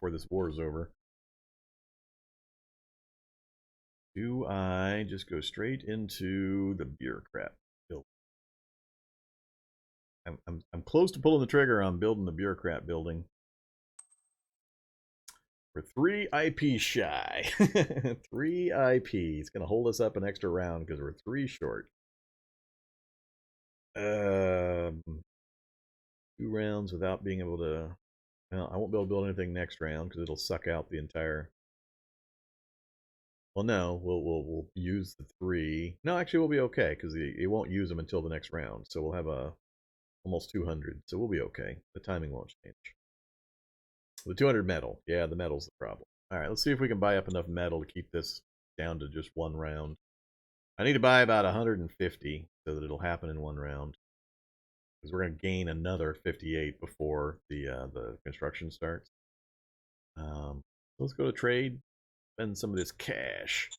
before this war is over. Do I just go straight into the bureaucrat building? I'm close to pulling the trigger on building the bureaucrat building. We're 3 IP shy. 3 IP. It's going to hold us up an extra round because we're 3 short. 2 rounds without being able to... Well, I won't be able to build anything next round because it'll suck out the entire... Well, no, we'll use the 3. No, actually, we'll be okay because it won't use them until the next round. So we'll have almost 200. So we'll be okay. The timing won't change. The 200 metal. Yeah, the metal's the problem. All right, let's see if we can buy up enough metal to keep this down to just 1 round. I need to buy about 150 so that it'll happen in 1 round. Because we're going to gain another 58 before the construction starts. Let's go to trade. Spend some of this cash.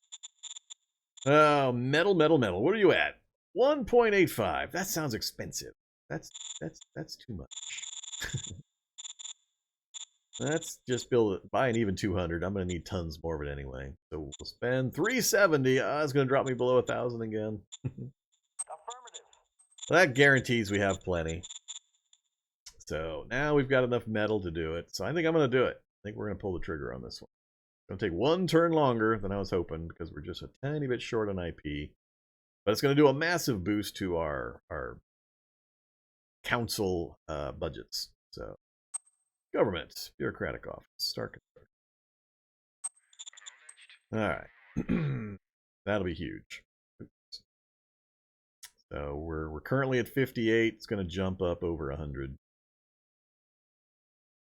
Oh, metal. What are you at? 1.85. That sounds expensive. That's too much. Let's just buy an even 200. I'm going to need tons more of it anyway. So we'll spend 370. It's going to drop me below 1,000 again. Affirmative. Well, that guarantees we have plenty. So now we've got enough metal to do it. So I think I'm going to do it. I think we're going to pull the trigger on this one. It's going to take 1 turn longer than I was hoping because we're just a tiny bit short on IP. But it's going to do a massive boost to our council budgets. So. Government, bureaucratic office, start construction. All right, that'll be huge. Oops. So we're currently at 58. It's going to jump up over 100. Let's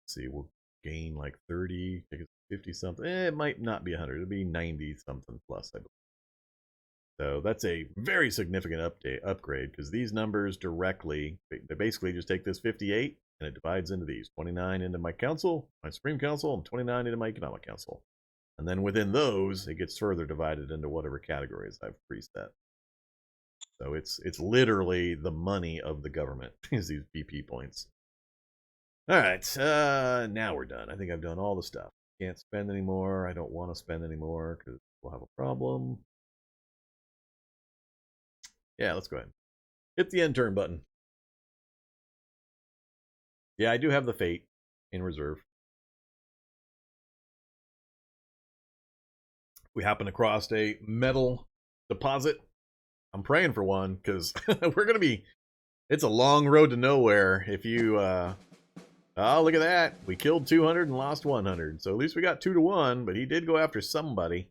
see, we'll gain like 30, take it 50 something. It might not be 100. It'll be 90 something plus, I believe. So that's a very significant upgrade because these numbers directly, they basically just take this 58. And it divides into these 29 into my council, my Supreme Council, and 29 into my Economic Council. And then within those, it gets further divided into whatever categories I've preset. So it's literally the money of the government is these BP points. All right, now we're done. I think I've done all the stuff. Can't spend anymore. I don't want to spend anymore because we'll have a problem. Yeah, let's go ahead. Hit the end turn button. Yeah, I do have the Fate in reserve. We happen across a metal deposit. I'm praying for one because we're going to be... It's a long road to nowhere if you... Oh, look at that. We killed 200 and lost 100. So at least we got 2 to 1, but he did go after somebody.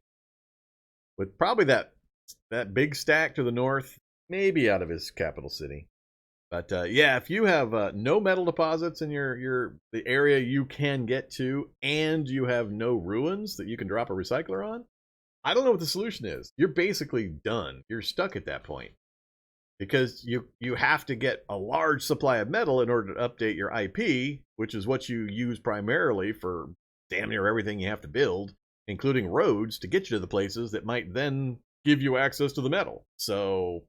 With probably that big stack to the north, maybe out of his capital city. But yeah, if you have no metal deposits in the area you can get to, and you have no ruins that you can drop a recycler on, I don't know what the solution is. You're basically done. You're stuck at that point because you have to get a large supply of metal in order to update your IP, which is what you use primarily for damn near everything you have to build, including roads to get you to the places that might then give you access to the metal. So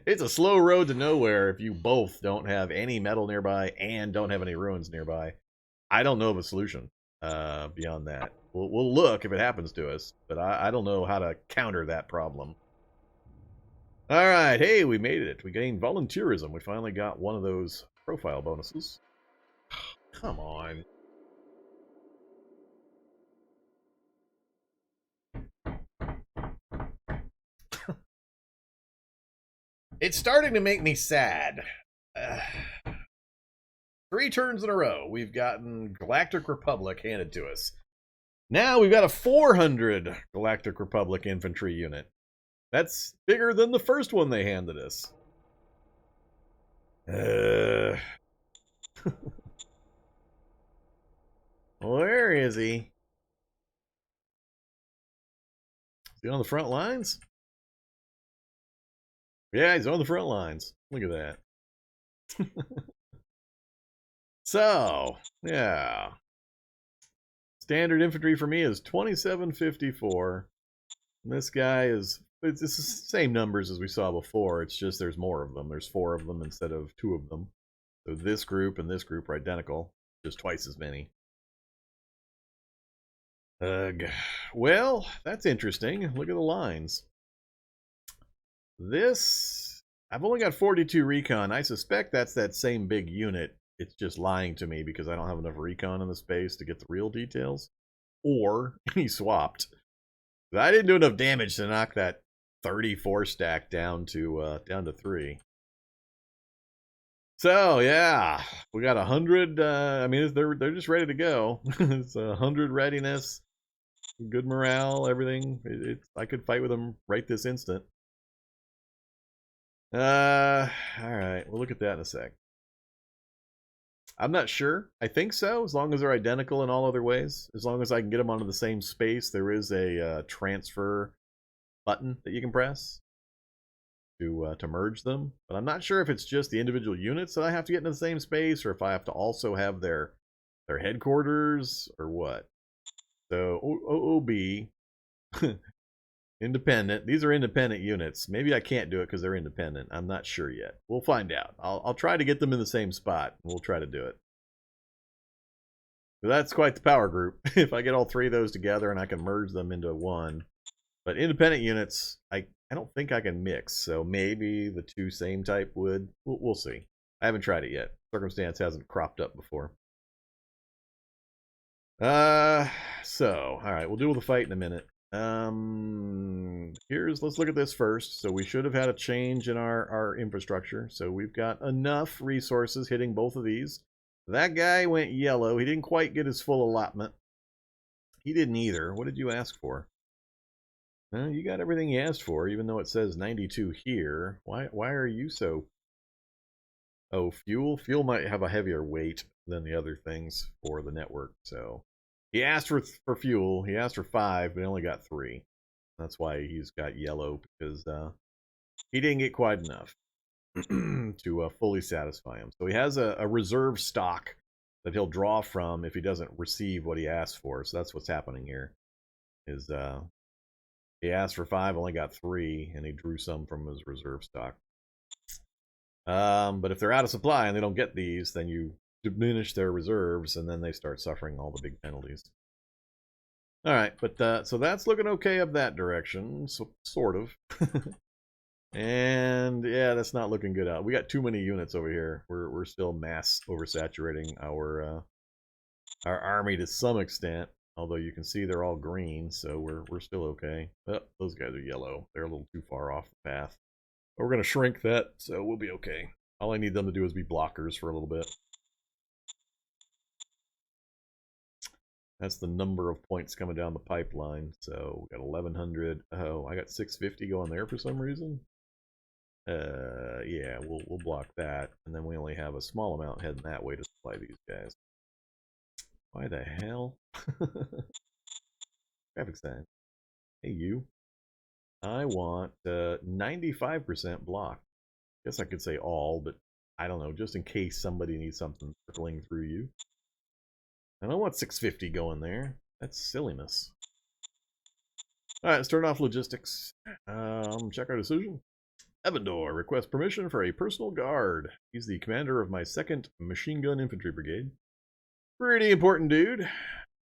it's a slow road to nowhere if you both don't have any metal nearby and don't have any ruins nearby. I don't know of a solution beyond that. We'll look if it happens to us, but I don't know how to counter that problem. All right, hey, we made it. We gained volunteerism. We finally got one of those profile bonuses. Come on. It's starting to make me sad. 3 turns in a row, we've gotten Galactic Republic handed to us. Now we've got a 400 Galactic Republic infantry unit. That's bigger than the first one they handed us. Where is he? Is he on the front lines? Yeah, he's on the front lines. Look at that. So, yeah. Standard infantry for me is 2754. And this guy is... It's the same numbers as we saw before. It's just there's more of them. There's 4 of them instead of 2 of them. So this group and this group are identical. Just twice as many. Ugh. Well, that's interesting. Look at the lines. This, I've only got 42 recon. I suspect that's that same big unit. It's just lying to me because I don't have enough recon in the space to get the real details. Or he swapped. I didn't do enough damage to knock that 34 stack down to 3. So yeah, we got 100. I mean, they're just ready to go. It's 100 readiness, good morale, everything. I could fight with them right this instant. All right, we'll look at that in a sec. I'm not sure. I think so, as long as they're identical in all other ways. As long as I can get them onto the same space, there is a transfer button that you can press to merge them. But I'm not sure if it's just the individual units that I have to get into the same space, or if I have to also have their headquarters, or what. So OOB, independent. These are independent units. Maybe I can't do it because they're independent. I'm not sure yet. We'll find out. I'll try to get them in the same spot. We'll try to do it. That's quite the power group. If I get all 3 of those together and I can merge them into one. But independent units, I don't think I can mix. So maybe the 2 same type would. We'll see. I haven't tried it yet. Circumstance hasn't cropped up before. So, all right, we'll deal with the fight in a minute. Let's look at this first. So we should have had a change in our infrastructure. So we've got enough resources hitting both of these. That guy went yellow. He didn't quite get his full allotment. He didn't either. What did you ask for? You got everything you asked for, even though it says 92 here. Why are you so... Oh, fuel? Fuel might have a heavier weight than the other things for the network, so... He asked for fuel. He asked for 5, but he only got 3. That's why he's got yellow, because he didn't get quite enough to fully satisfy him. So he has a reserve stock that he'll draw from if he doesn't receive what he asked for. So that's what's happening here. Is he asked for 5, only got 3, and he drew some from his reserve stock. But if they're out of supply and they don't get these, then you diminish their reserves, and then they start suffering all the big penalties. All right, but so that's looking okay up that direction, so sort of. And yeah, that's not looking good out. We got too many units over here. We're still mass oversaturating our army to some extent. Although you can see they're all green, so we're still okay. Oh, those guys are yellow. They're a little too far off the path. But we're gonna shrink that, so we'll be okay. All I need them to do is be blockers for a little bit. That's the number of points coming down the pipeline. So we got 1100. Oh, I got 650 going there for some reason. Yeah, we'll block that, and then we only have a small amount heading that way to supply these guys. Why the hell? Traffic sign. Hey, you. I want 95% block. Guess I could say all, but I don't know, just in case somebody needs something circling through you. I don't want 650 going there. That's silliness. Alright, let's turn off logistics. Check our decision. Evandor requests permission for a personal guard. He's the commander of my 2nd Machine Gun Infantry Brigade. Pretty important dude.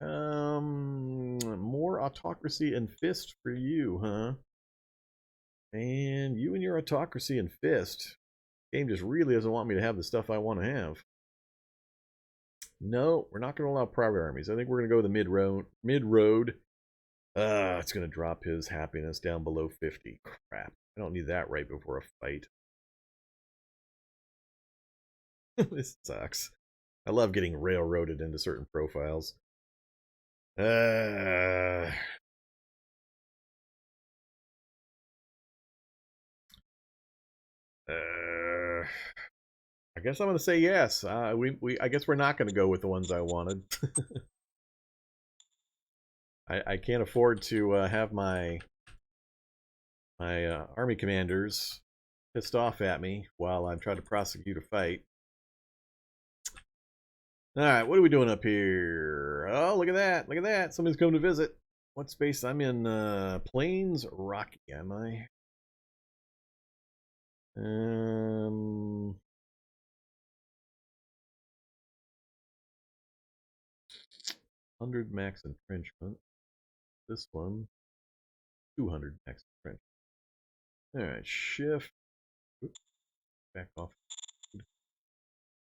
More autocracy and fist for you, huh? And you and your autocracy and fist. Game just really doesn't want me to have the stuff I want to have. No, we're not going to allow private armies. I think we're going to go the mid-road. It's going to drop his happiness down below 50. Crap. I don't need that right before a fight. This sucks. I love getting railroaded into certain profiles. I guess I'm going to say yes. I guess we're not going to go with the ones I wanted. I can't afford to have my army commanders pissed off at me while I'm trying to prosecute a fight. Alright, what are we doing up here? Oh, look at that. Look at that. Somebody's come to visit. What space? I'm in Plains Rocky, am I? 100 max entrenchment. this one 200 next trench. All right, shift. Oops, back off.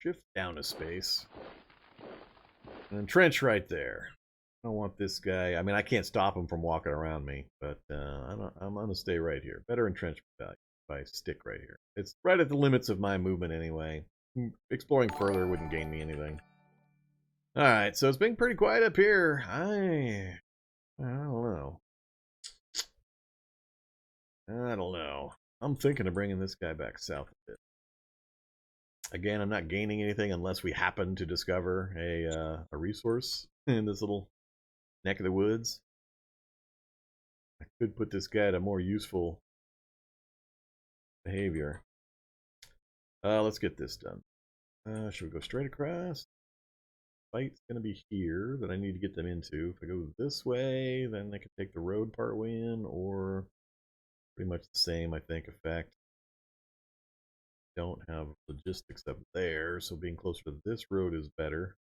Shift down a space. And trench right there. I don't want this guy. I mean, I can't stop him from walking around me, but I'm going to stay right here. Better entrenchment value if I stick right here. It's right at the limits of my movement anyway. Exploring further wouldn't gain me anything. All right, so it's been pretty quiet up here. I don't know. I don't know. I'm thinking of bringing this guy back south a bit. Again, I'm not gaining anything unless we happen to discover a resource in this little neck of the woods. I could put this guy to more useful behavior. Let's get this done. Should we go straight across? Fight's going to be here that I need to get them into. If I go this way, then I can take the road part way in, or pretty much the same, I think, effect. Don't have logistics up there, so being closer to this road is better.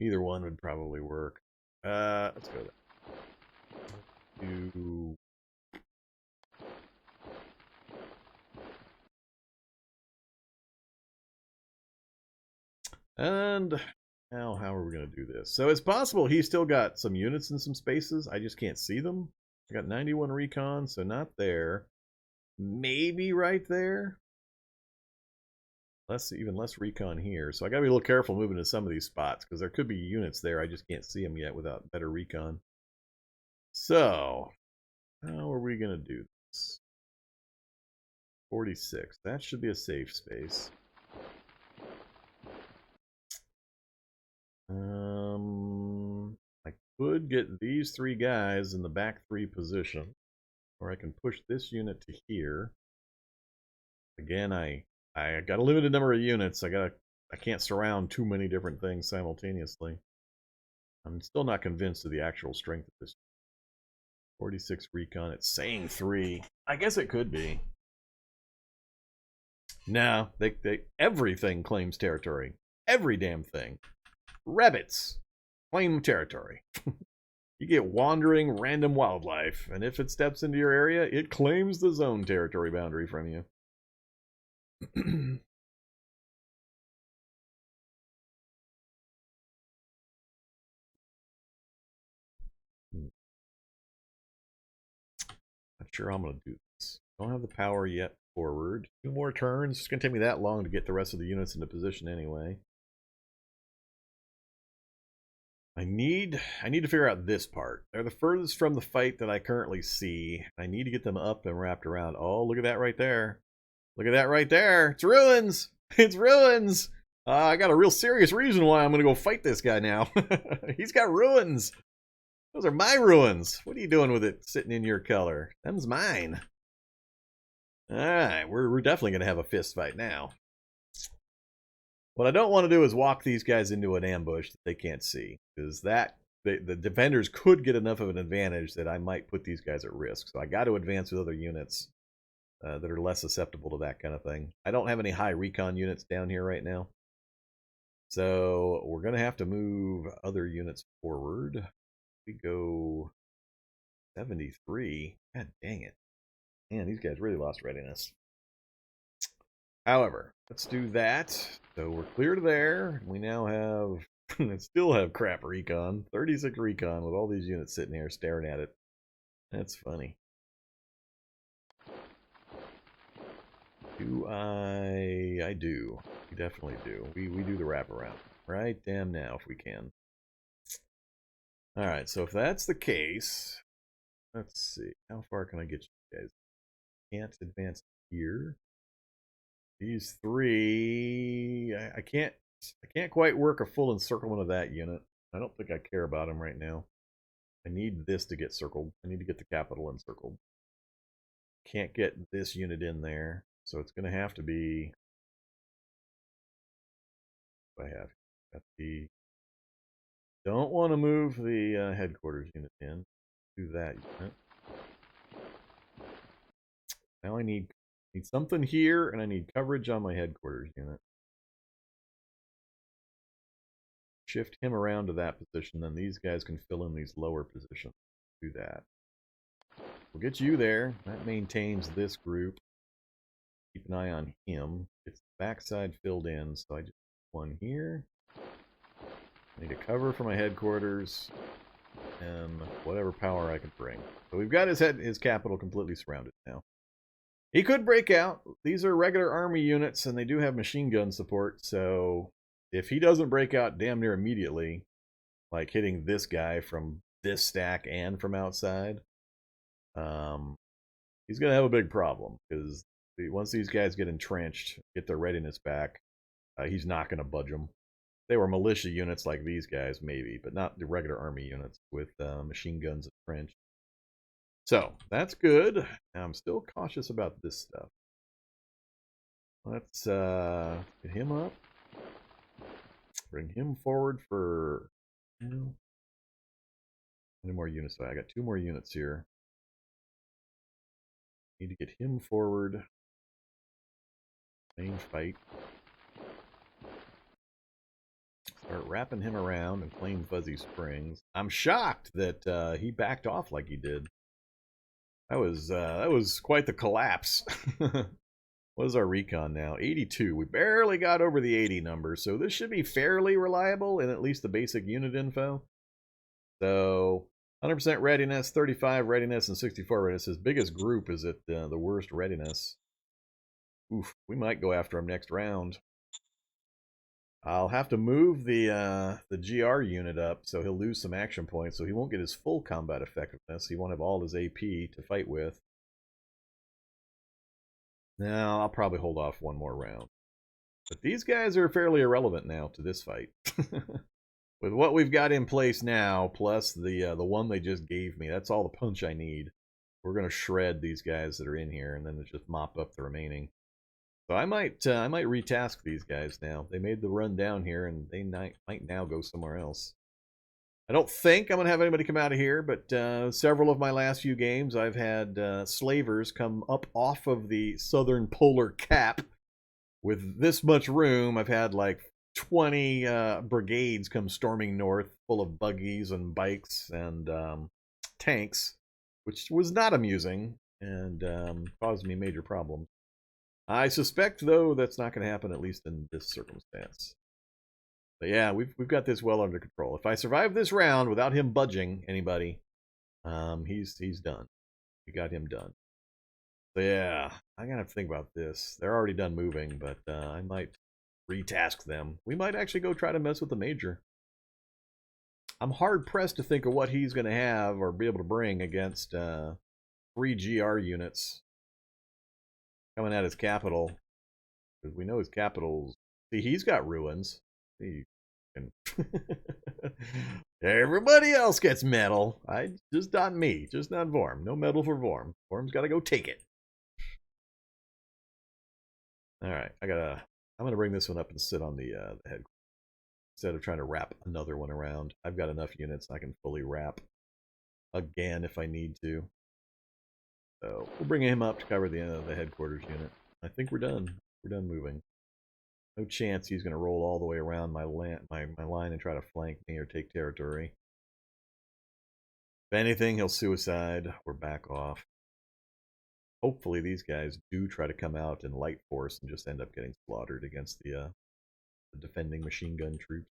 Either one would probably work. Let's go there. And now how are we going to do this? So it's possible he's still got some units in some spaces. I just can't see them. I got 91 recon, so not there. Maybe right there. Even less recon here. So I got to be a little careful moving to some of these spots because there could be units there. I just can't see them yet without better recon. So how are we going to do this? 46. That should be a safe space. I could get these three guys in the back three position, or I can push this unit to here. Again, I got a limited number of units. I can't surround too many different things simultaneously. I'm still not convinced of the actual strength of this. 46 recon. It's saying 3. I guess it could be. No, everything claims territory. Every damn thing. Rabbits claim territory. You get wandering random wildlife, and if it steps into your area, it claims the zone territory boundary from you. Not sure I'm going to do this. Don't have the power yet forward. 2 more turns. It's going to take me that long to get the rest of the units into position anyway. I need to figure out this part. They're the furthest from the fight that I currently see. I need to get them up and wrapped around. Oh, look at that right there. Look at that right there. It's ruins. It's ruins. I got a real serious reason why I'm going to go fight this guy now. He's got ruins. Those are my ruins. What are you doing with it sitting in your color? Them's mine. All right, we're definitely going to have a fist fight now. What I don't want to do is walk these guys into an ambush that they can't see, because the defenders could get enough of an advantage that I might put these guys at risk. So I got to advance with other units that are less susceptible to that kind of thing. I don't have any high recon units down here right now, so we're going to have to move other units forward. We go 73. God dang it. Man, these guys really lost readiness. However, let's do that. So we're clear to there. We now have, still have crap recon. 36 recon with all these units sitting here staring at it. That's funny. Do I do. We definitely do. We do the wraparound. Right damn now if we can. Alright, so if that's the case, let's see. How far can I get you guys? Can't advance here. These 3, I can't quite work a full encirclement of that unit. I don't think I care about them right now. I need this to get circled. I need to get the capital encircled. Can't get this unit in there, so it's going to have to be. I have the. Don't want to move the headquarters unit in. Do that unit. Now I need something here, and I need coverage on my headquarters unit. shift him around to that position, then these guys can fill in these lower positions. Do that. We'll get you there. That maintains this group. Keep an eye on him. It's the backside filled in, so I just put one here. I need a cover for my headquarters and whatever power I can bring. So we've got his capital completely surrounded now. He could break out. These are regular army units, and they do have machine gun support, so if he doesn't break out damn near immediately, like hitting this guy from this stack and from outside, he's going to have a big problem, because once these guys get entrenched, get their readiness back, he's not going to budge them. They were militia units like these guys, maybe, but not the regular army units with machine guns entrenched. So, that's good. I'm still cautious about this stuff. Let's get him up. Bring him forward for... How many more units? I got 2 more units here. Need to get him forward. Main fight. Start wrapping him around in plain fuzzy springs. I'm shocked that he backed off like he did. That was quite the collapse. What is our recon now? 82. We barely got over the 80 number, so this should be fairly reliable in at least the basic unit info. So 100% readiness, 35 readiness, and 64 readiness. His biggest group is at the worst readiness. Oof, we might go after him next round. I'll have to move the GR unit up, so he'll lose some action points, so he won't get his full combat effectiveness. He won't have all his AP to fight with. Now, I'll probably hold off one more round. But these guys are fairly irrelevant now to this fight. With what we've got in place now, plus the one they just gave me, that's all the punch I need. We're going to shred these guys that are in here, and then just mop up the remaining. So I might retask these guys now. They made the run down here, and they might now go somewhere else. I don't think I'm going to have anybody come out of here, but several of my last few games, I've had slavers come up off of the southern polar cap. With this much room, I've had like 20 brigades come storming north, full of buggies and bikes and tanks, which was not amusing and caused me major problems. I suspect, though, that's not going to happen, at least in this circumstance. But yeah, we've got this well under control. If I survive this round without him budging anybody, he's done. We got him done. So yeah, I gotta think about this. They're already done moving, but I might retask them. We might actually go try to mess with the major. I'm hard pressed to think of what he's going to have or be able to bring against 3 GR units coming at his capital. Because we know his capital's... See, he's got ruins. He can... Everybody else gets metal. Just not me. Just not Vorm. No metal for Vorm. Vorm's got to go take it. Alright, I'm going to bring this one up and sit on the head. Instead of trying to wrap another one around. I've got enough units I can fully wrap again if I need to. So we'll bring him up to cover the headquarters unit. I think we're done. We're done moving. No chance he's going to roll all the way around my line and try to flank me or take territory. If anything, he'll suicide or back off. Hopefully these guys do try to come out in light force and just end up getting slaughtered against the defending machine gun troops.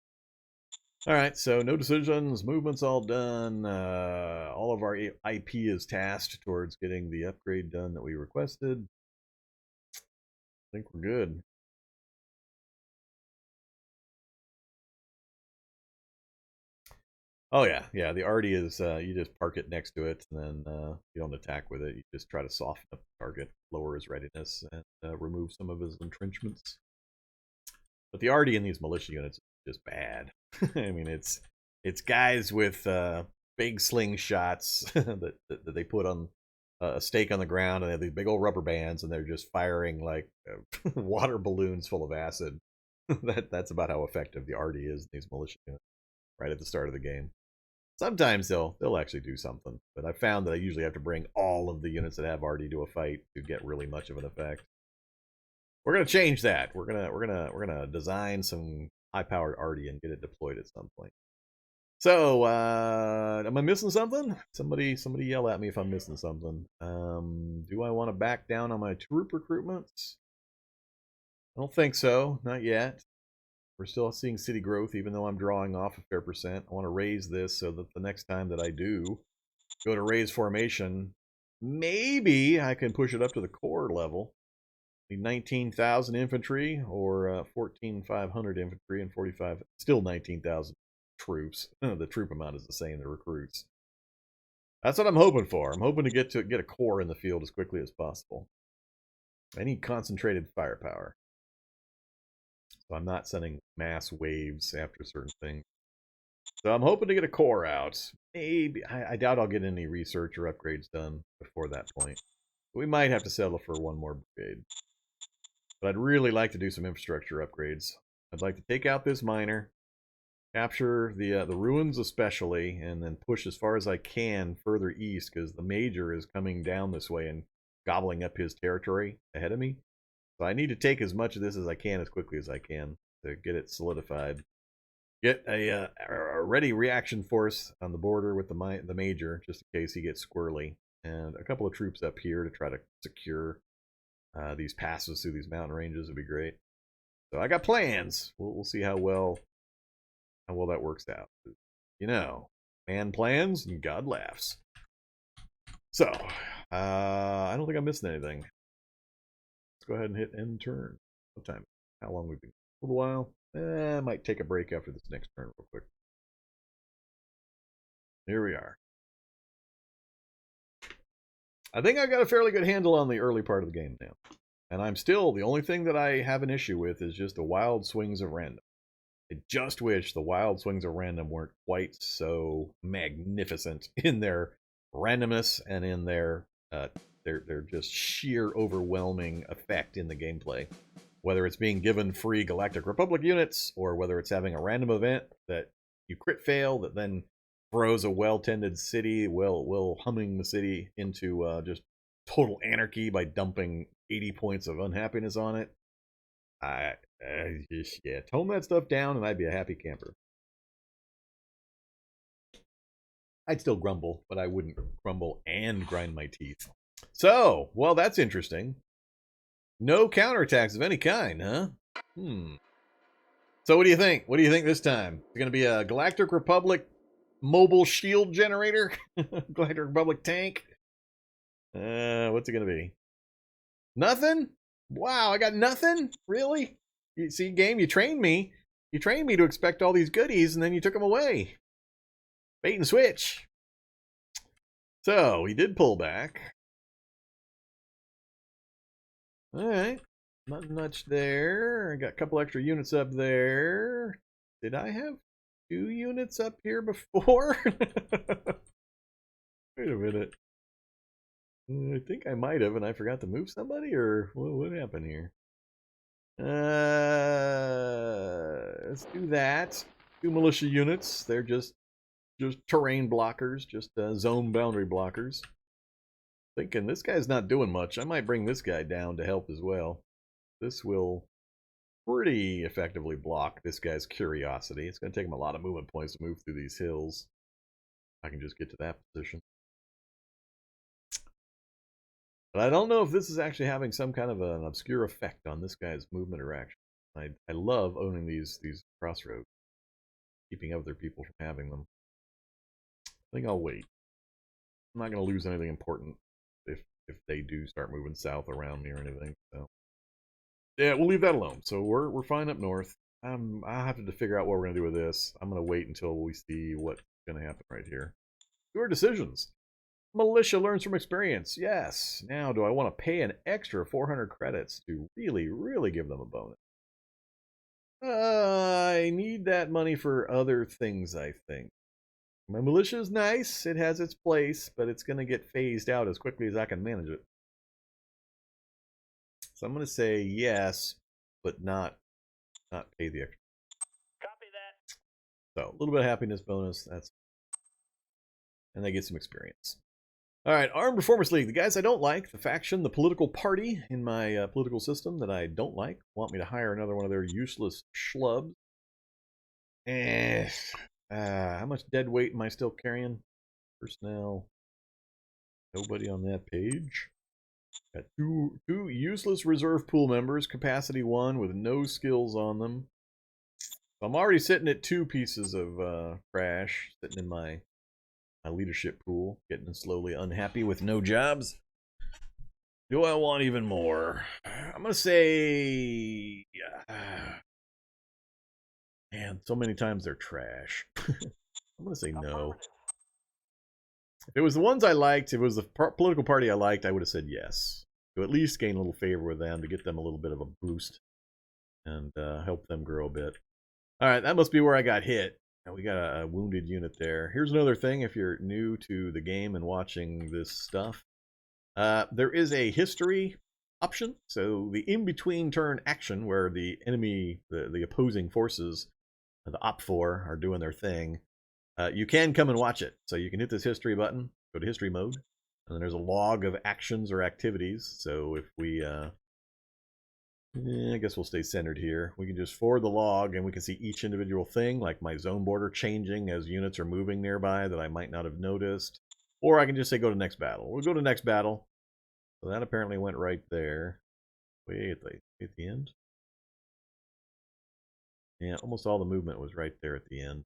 Alright, so no decisions, movement's all done, all of our IP is tasked towards getting the upgrade done that we requested. I think we're good. Oh yeah, the arty is, you just park it next to it, and then you don't attack with it, you just try to soften up the target, lower his readiness, and remove some of his entrenchments. But the arty in these militia units is just bad. I mean, it's guys with big slingshots that they put on a stake on the ground, and they have these big old rubber bands, and they're just firing like water balloons full of acid. That's about how effective the arty is in these militia units right at the start of the game. Sometimes they'll actually do something, but I found that I usually have to bring all of the units that have arty to a fight to get really much of an effect. We're gonna change that. We're gonna design some high-powered arty and get it deployed at some point. So, am I missing something? Somebody yell at me if I'm missing something. Do I want to back down on my troop recruitments? I don't think so. Not yet. We're still seeing city growth, even though I'm drawing off a fair percent. I want to raise this so that the next time that I do go to raise formation, maybe I can push it up to the core level. 19,000 infantry or 14,500 infantry and 45, still 19,000 troops. The troop amount is the same, the recruits. That's what I'm hoping for. I'm hoping to get a core in the field as quickly as possible. I need concentrated firepower. So I'm not sending mass waves after certain things. So I'm hoping to get a core out. Maybe, I doubt I'll get any research or upgrades done before that point. But we might have to settle for one more brigade. But I'd really like to do some infrastructure upgrades. I'd like to take out this miner, capture the ruins especially, and then push as far as I can further east, because the major is coming down this way and gobbling up his territory ahead of me. So I need to take as much of this as I can as quickly as I can to get it solidified. Get a ready reaction force on the border with the major, just in case he gets squirrely. And a couple of troops up here to try to secure these passes through these mountain ranges would be great. So I got plans. We'll see how well that works out. You know, man plans and God laughs. So I don't think I'm missing anything. Let's go ahead and hit end turn. What time? How long we've been? A little while. I might take a break after this next turn real quick. Here we are. I think I've got a fairly good handle on the early part of the game now. And I'm still, the only thing that I have an issue with is just the wild swings of random. I just wish the wild swings of random weren't quite so magnificent in their randomness and in their just sheer overwhelming effect in the gameplay. Whether it's being given free Galactic Republic units, or whether it's having a random event that you crit fail that then throws a well-tended city, well humming the city into just total anarchy by dumping 80 points of unhappiness on it. Yeah, tone that stuff down and I'd be a happy camper. I'd still grumble, but I wouldn't grumble and grind my teeth. So, well, that's interesting. No counterattacks of any kind, huh? So what do you think? What do you think this time? Is it going to be a Galactic Republic mobile shield generator? Galactic Republic tank? What's it going to be? Nothing? Wow, I got nothing? Really? You see, game, you trained me. You trained me to expect all these goodies, and then you took them away. Bait and switch. So, he did pull back. Alright. Not much there. I got a couple extra units up there. Did I have 2 units up here before? Wait a minute. I think I might have, and I forgot to move somebody, or what happened here? Let's do that. 2 militia units. They're just terrain blockers, just zone boundary blockers. Thinking this guy's not doing much. I might bring this guy down to help as well. This will pretty effectively block this guy's curiosity. It's going to take him a lot of movement points to move through these hills. I can just get to that position. But I don't know if this is actually having some kind of an obscure effect on this guy's movement or action. I love owning these crossroads, keeping other people from having them. I think I'll wait. I'm not going to lose anything important if they do start moving south around me or anything. So yeah, we'll leave that alone. So we're fine up north. I'll have to figure out what we're going to do with this. I'm going to wait until we see what's going to happen right here. Do our decisions. Militia learns from experience. Yes. Now, do I want to pay an extra 400 credits to really give them a bonus? I need that money for other things, I think. My militia is nice. It has its place, but it's going to get phased out as quickly as I can manage it. So I'm going to say yes, but not pay the extra. Copy that. So a little bit of happiness bonus. And they get some experience. All right, Armed Reformers League. The guys I don't like, the faction, the political party in my political system that I don't like, want me to hire another one of their useless schlubs. How much dead weight am I still carrying? Personnel. Nobody on that page. Got two useless reserve pool members, capacity 1 with no skills on them. So I'm already sitting at 2 pieces of trash sitting in my leadership pool, getting slowly unhappy with no jobs. Do I want even more? I'm gonna say, man, so many times they're trash. I'm gonna say no. If it was the ones I liked, if it was the political party I liked, I would have said yes. To at least gain a little favor with them, to get them a little bit of a boost and help them grow a bit. All right, that must be where I got hit. We got a wounded unit there. Here's another thing if you're new to the game and watching this stuff. There is a history option. So the in-between turn action where the enemy, the opposing forces, the Op4 are doing their thing. You can come and watch it. So you can hit this history button, go to history mode, and then there's a log of actions or activities. So if we, I guess we'll stay centered here. We can just forward the log and we can see each individual thing, like my zone border changing as units are moving nearby that I might not have noticed. Or I can just say go to next battle. We'll go to next battle. So that apparently went right there. Way at the end. Yeah, almost all the movement was right there at the end.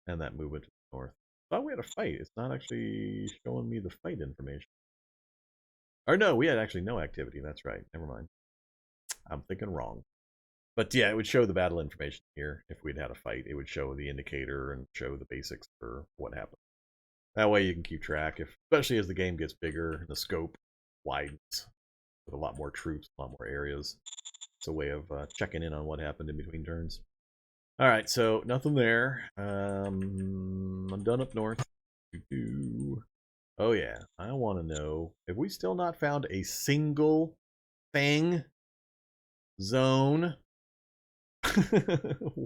And that movement to the north. I thought we had a fight. It's not actually showing me the fight information. Or no, we had actually no activity. That's right. Never mind. I'm thinking wrong. But yeah, it would show the battle information here. If we'd had a fight, it would show the indicator and show the basics for what happened. That way you can keep track, especially as the game gets bigger and the scope widens with a lot more troops, a lot more areas. It's a way of checking in on what happened in between turns. All right, so nothing there. I'm done up north. Oh yeah, I want to know, have we still not found a single thing? Zone.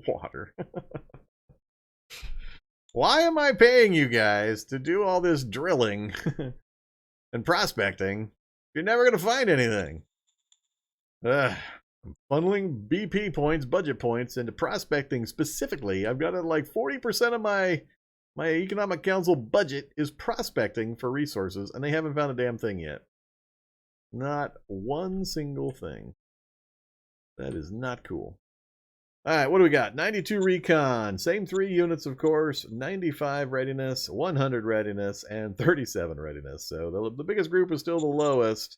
Water. Why am I paying you guys to do all this drilling and prospecting? You're never going to find anything. I'm funneling BP points, budget points, into prospecting specifically. I've got like 40% of my economic council budget is prospecting for resources, and they haven't found a damn thing yet. Not one single thing. That is not cool. All right, what do we got? 92 recon, same 3 units, of course, 95 readiness, 100 readiness, and 37 readiness. So the biggest group is still the lowest,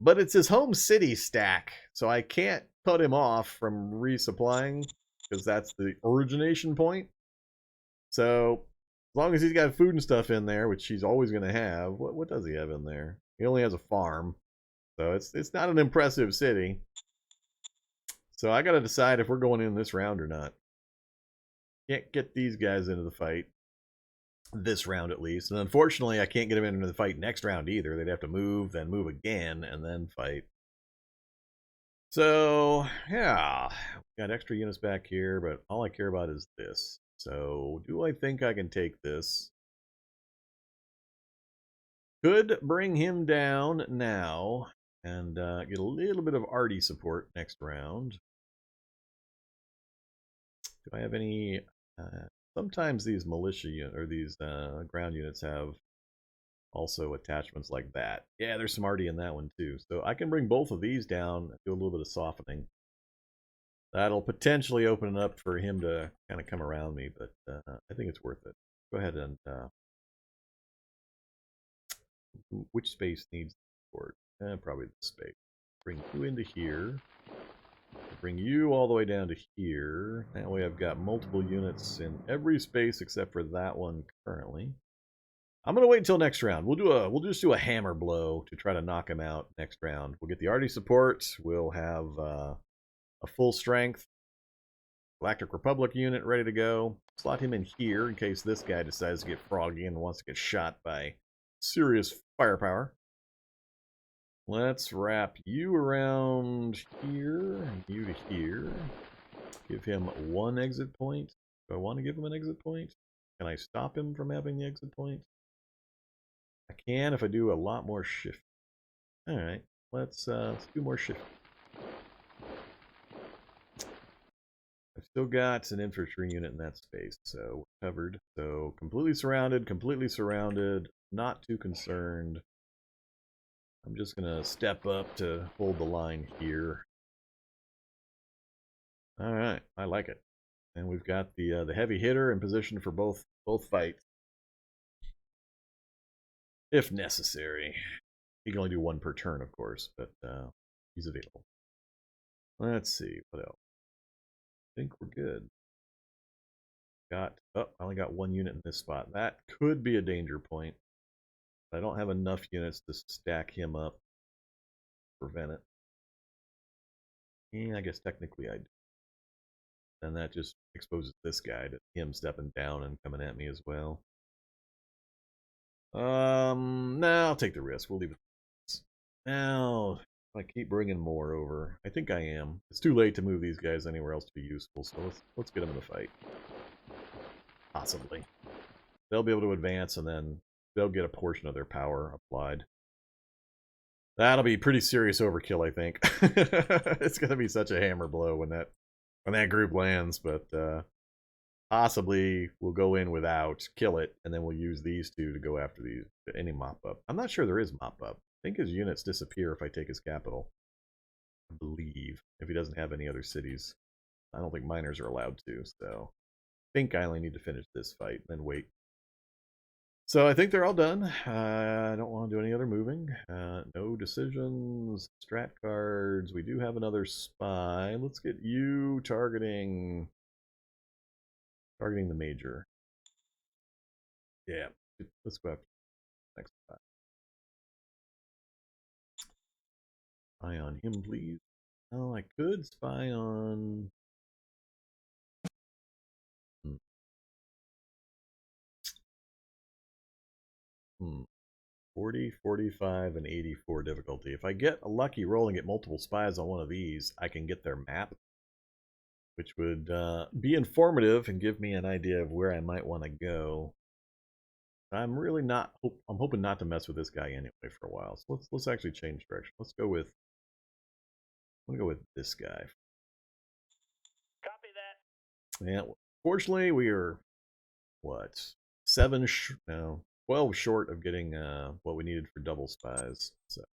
but it's his home city stack, so I can't cut him off from resupplying because that's the origination point. So as long as he's got food and stuff in there, which he's always going to have, what does he have in there? He only has a farm, so it's not an impressive city. So I got to decide if we're going in this round or not. Can't get these guys into the fight this round at least. And unfortunately, I can't get them into the fight next round either. They'd have to move, then move again, and then fight. So, yeah. Got extra units back here, but all I care about is this. So, do I think I can take this? Could bring him down now and get a little bit of arty support next round. Do I have any? Sometimes these militia or these ground units have also attachments like that. Yeah, there's some arty in that one too. So I can bring both of these down, do a little bit of softening. That'll potentially open it up for him to kind of come around me, but I think it's worth it. Go ahead and which space needs support? Probably the space. Bring you into here. Bring you all the way down to here. That way I've got multiple units in every space except for that one currently. I'm gonna wait until next round. We'll just do a hammer blow to try to knock him out next round. We'll get the arty support. We'll have a full strength Galactic Republic unit ready to go. Slot him in here in case this guy decides to get froggy and wants to get shot by serious firepower. Let's wrap you around here, you to here. Give him 1 exit point. Do I want to give him an exit point? Can I stop him from having the exit point? I can if I do a lot more shift. Alright. let's do more shit. I've still got an infantry unit in that space, so we're covered. So completely surrounded, not too concerned. I'm just gonna step up to hold the line here. All right, I like it. And we've got the heavy hitter in position for both fights, if necessary. He can only do one per turn, of course, but he's available. Let's see what else. I think we're good. I only got one unit in this spot. That could be a danger point. I don't have enough units to stack him up to prevent it. Yeah, I guess technically I do. And that just exposes this guy to him stepping down and coming at me as well. I'll take the risk. We'll leave it. Now, if I keep bringing more over, I think I am. It's too late to move these guys anywhere else to be useful, so let's get them in the fight. Possibly. They'll be able to advance, and then they'll get a portion of their power applied. That'll be pretty serious overkill, I think. It's going to be such a hammer blow when that group lands, but possibly we'll go in without, kill it, and then we'll use these two to go after any mop-up. I'm not sure there is mop-up. I think his units disappear if I take his capital. I believe, if he doesn't have any other cities. I don't think miners are allowed to, so I think I only need to finish this fight, then wait. So I think they're all done. I don't want to do any other moving. No decisions, strat cards. We do have another spy. Let's get you targeting the major. Yeah, let's go after the next spy. Spy on him, please. Oh, I could spy on... 40, 45, and 84 difficulty. If I get a lucky roll and get multiple spies on one of these, I can get their map, which would be informative and give me an idea of where I might want to go. I'm really not. I'm hoping not to mess with this guy anyway for a while. So let's actually change direction. Let's go with. I'm gonna go with this guy. Copy that. Yeah. Fortunately, we are what 12 short of getting what we needed for double spies. So,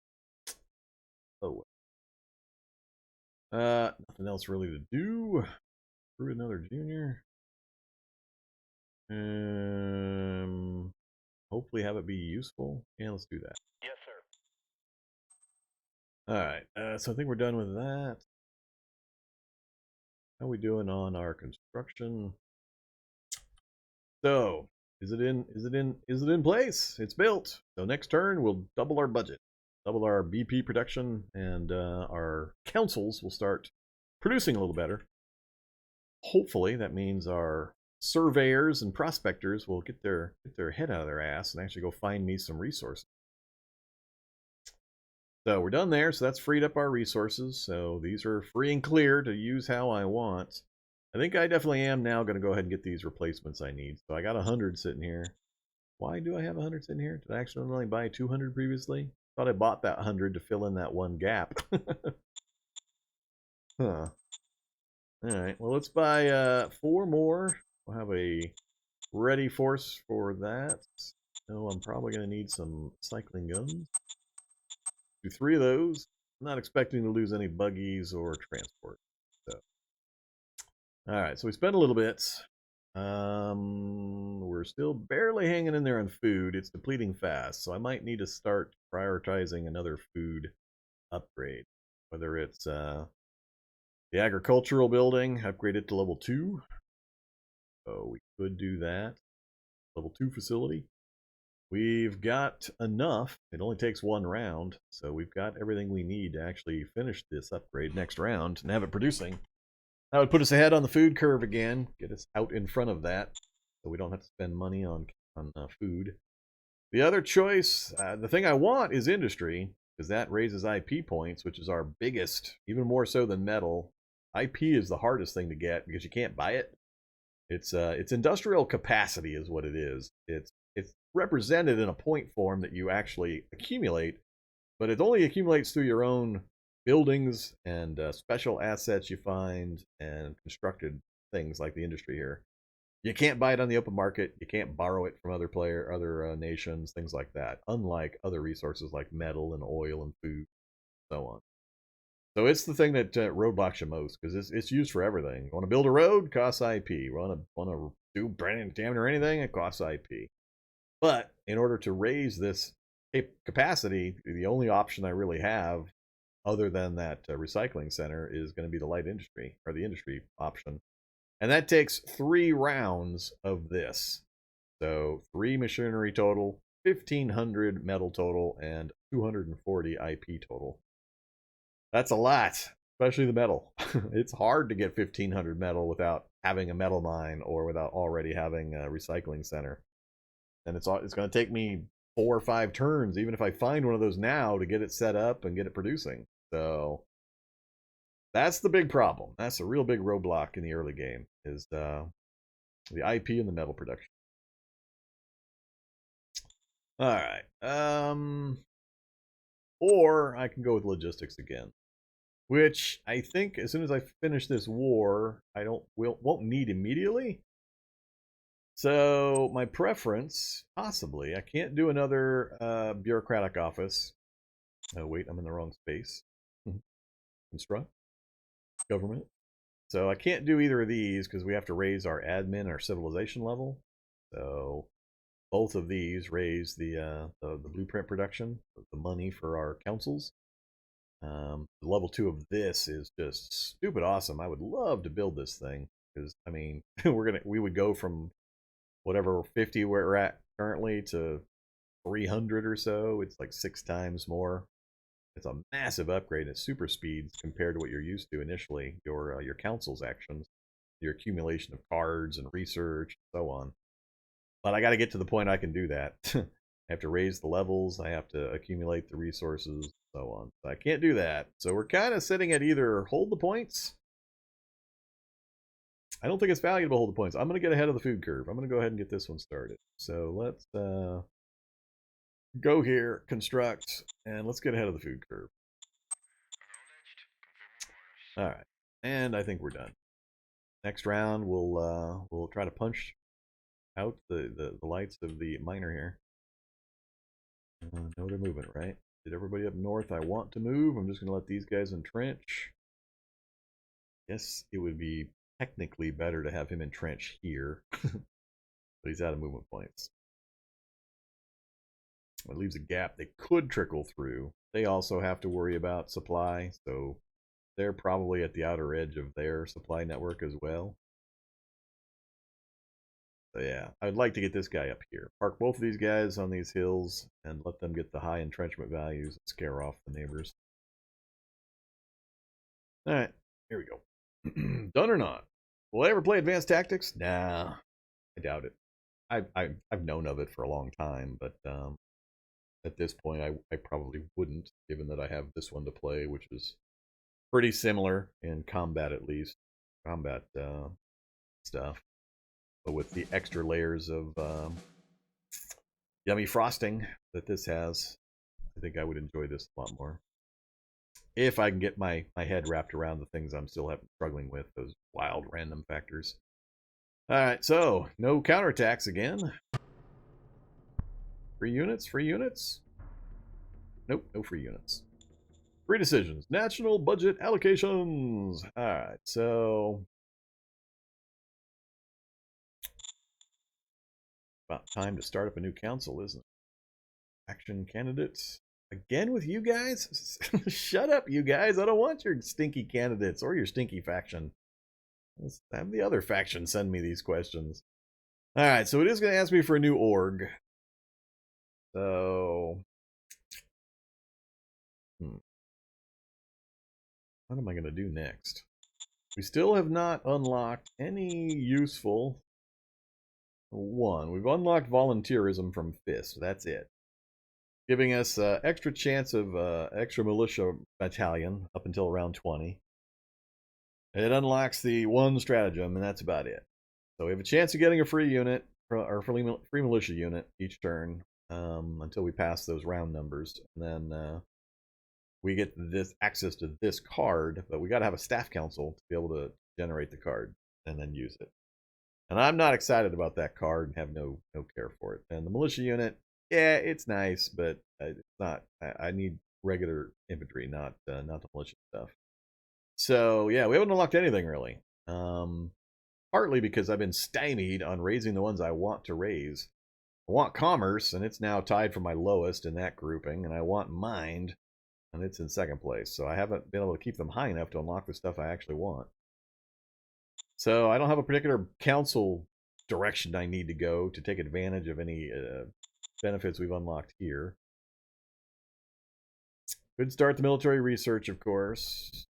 nothing else really to do. Recruit another junior. Hopefully have it be useful. Yeah, let's do that. Yes, sir. All right. So I think we're done with that. How are we doing on our construction? So, is it in place? It's built. So next turn we'll double our budget, double our BP production, and our councils will start producing a little better. Hopefully that means our surveyors and prospectors will get their head out of their ass and actually go find me some resources. So we're done there. So that's freed up our resources. So these are free and clear to use how I want. I think I definitely am now going to go ahead and get these replacements I need. So I got 100 sitting here. Why do I have 100 sitting here? Did I actually only buy 200 previously? Thought I bought that 100 to fill in that one gap. Huh. Alright, well let's buy 4 more. We'll have a ready force for that. So I'm probably going to need some cycling guns. Do 3 of those. I'm not expecting to lose any buggies or transport. So. Alright, so we spent a little bit. We're still barely hanging in there on food. It's depleting fast, so I might need to start prioritizing another food upgrade. Whether it's the agricultural building, upgrade it to level 2. So we could do that. Level 2 facility. We've got enough. It only takes 1 round, so we've got everything we need to actually finish this upgrade next round and have it producing. That would put us ahead on the food curve again, get us out in front of that, so we don't have to spend money on food. The other choice, the thing I want is industry, because that raises IP points, which is our biggest, even more so than metal. IP is the hardest thing to get because you can't buy it. It's industrial capacity is what it is. It's represented in a point form that you actually accumulate, but it only accumulates through your own buildings and special assets you find and constructed things like the industry here. You can't buy it on the open market. You can't borrow it from other nations, things like that. Unlike other resources like metal and oil and food, and so on. So it's the thing that roadblocks you most because it's used for everything. You want to build a road, costs IP. Want to do brand damage or anything, it costs IP. But in order to raise this capacity, the only option I really have, other than that recycling center, is going to be the light industry or the industry option, and that takes 3 rounds of this. So 3 machinery total, 1,500 metal total, and 240 IP total. That's a lot, especially the metal. It's hard to get 1,500 metal without having a metal mine or without already having a recycling center. And it's going to take me 4 or 5 turns, even if I find one of those now, to get it set up and get it producing. So that's the big problem. That's a real big roadblock in the early game, is the IP and the metal production. All right. Or I can go with logistics again, which I think as soon as I finish this war, I won't need immediately. So my preference, possibly, I can't do another bureaucratic office. Oh wait, I'm in the wrong space. Construct government. So I can't do either of these because we have to raise our admin, our civilization level. So both of these raise the blueprint production, the money for our councils. Level 2 of this is just stupid awesome. I would love to build this thing because I mean we would go from whatever 50 we're at currently to 300 or so. It's like 6 times more. It's a massive upgrade in super speeds compared to what you're used to initially. Your council's actions, your accumulation of cards and research, and so on. But I got to get to the point I can do that. I have to raise the levels. I have to accumulate the resources, so on. So I can't do that. So we're kind of sitting at either hold the points. I don't think it's valuable to hold the points. I'm going to get ahead of the food curve. I'm going to go ahead and get this one started. So let's go here, construct, and let's get ahead of the food curve. All right, and I think we're done. Next round, we'll try to punch out the lights of the miner here. No, they're moving, right? Did everybody up north I want to move? I'm just going to let these guys entrench. Yes, it would be technically better to have him entrench here, but he's out of movement points. It leaves a gap they could trickle through. They also have to worry about supply, so they're probably at the outer edge of their supply network as well. So yeah, I'd like to get this guy up here. Park both of these guys on these hills and let them get the high entrenchment values and scare off the neighbors. Alright, here we go. Done or not? Will I ever play Advanced Tactics? Nah, I doubt it. I've known of it for a long time, but at this point I probably wouldn't, given that I have this one to play, which is pretty similar in combat, at least. Combat stuff. But with the extra layers of yummy frosting that this has, I think I would enjoy this a lot more. If I can get my head wrapped around the things I'm still struggling with, those wild random factors. Alright, so no counterattacks again. Free units? Free units? Nope, no free units. Free decisions. National budget allocations. Alright, so about time to start up a new council, isn't it? Action candidates. Again with you guys? Shut up, you guys. I don't want your stinky candidates or your stinky faction. Let's have the other faction send me these questions. Alright, so it is going to ask me for a new org. So what am I going to do next? We still have not unlocked any useful one. We've unlocked volunteerism from Fist. That's it. Giving us extra chance of extra militia battalion up until around 20. It unlocks the one stratagem, and that's about it. So we have a chance of getting a free unit, or free militia unit each turn, until we pass those round numbers. And then we get this access to this card, but we got to have a staff council to be able to generate the card and then use it. And I'm not excited about that card and have no care for it. And the militia unit, yeah, it's nice, but it's not. I need regular infantry, not the militia stuff. So yeah, we haven't unlocked anything really. Partly because I've been stymied on raising the ones I want to raise. I want commerce, and it's now tied for my lowest in that grouping, and I want mind, and it's in second place. So I haven't been able to keep them high enough to unlock the stuff I actually want. So I don't have a particular council direction I need to go to take advantage of any benefits we've unlocked here. Could start the military research, of course.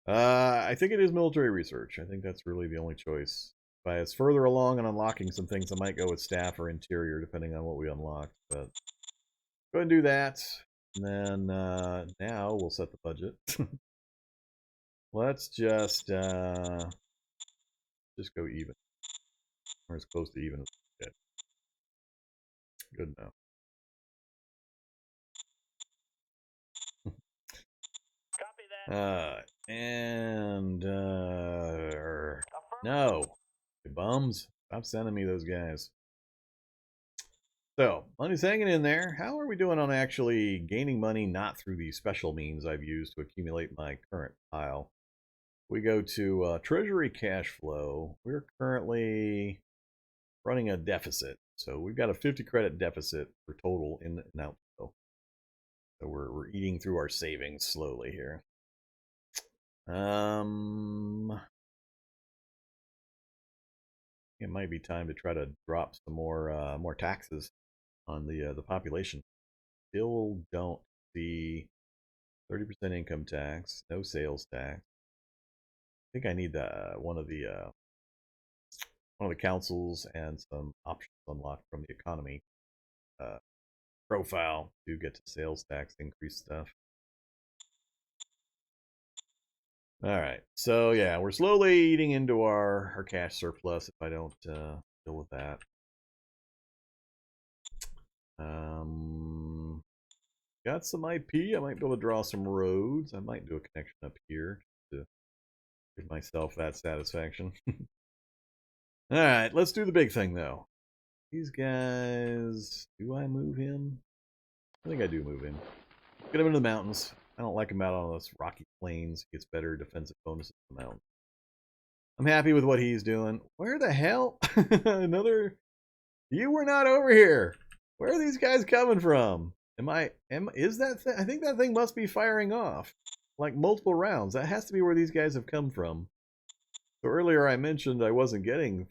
I think it is military research. I think that's really the only choice. If I was further along on unlocking some things, I might go with staff or interior, depending on what we unlock. But go ahead and do that. And then now we'll set the budget. Let's just go even. Or as close to even as we get. Good enough. Copy that. No. You bums. Stop sending me those guys. So, money's hanging in there. How are we doing on actually gaining money not through the special means I've used to accumulate my current pile? We go to treasury cash flow. We're currently running a deficit. So we've got a 50 credit deficit for total in and outflow. So we're eating through our savings slowly here. It might be time to try to drop some more taxes on the population. Still don't see 30% income tax, no sales tax. I think I need one of the councils and some options unlocked from the economy profile to get to sales tax increase stuff. All right, so yeah, we're slowly eating into our cash surplus if I don't deal with that. Got some IP. I might be able to draw some roads. I might do a connection up here to give myself that satisfaction. All right, let's do the big thing though. These guys, do I move him? I think I do move him. Get him into the mountains. I don't like him out on those rocky plains. He gets better defensive bonuses in the mountains. I'm happy with what he's doing. Where the hell? Another... You were not over here. Where are these guys coming from? Is that thing? I think that thing must be firing off. Like multiple rounds. That has to be where these guys have come from. So earlier I mentioned I wasn't getting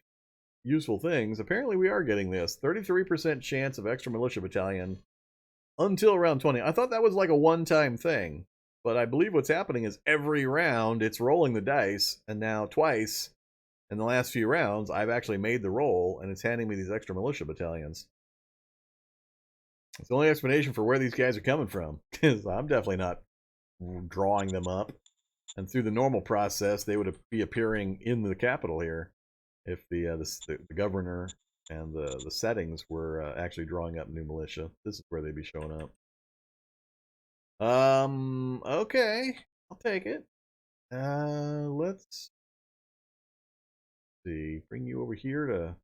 useful things. Apparently we are getting this. 33% chance of extra militia battalion until round 20. I thought that was like a one-time thing. But I believe what's happening is every round it's rolling the dice. And now twice in the last few rounds I've actually made the roll. And it's handing me these extra militia battalions. It's the only explanation for where these guys are coming from. Because I'm definitely not drawing them up. And through the normal process, they would be appearing in the capital here if the governor and the settings were actually drawing up new militia. This is where they'd be showing up. Okay, I'll take it. Let's see. Bring you over here to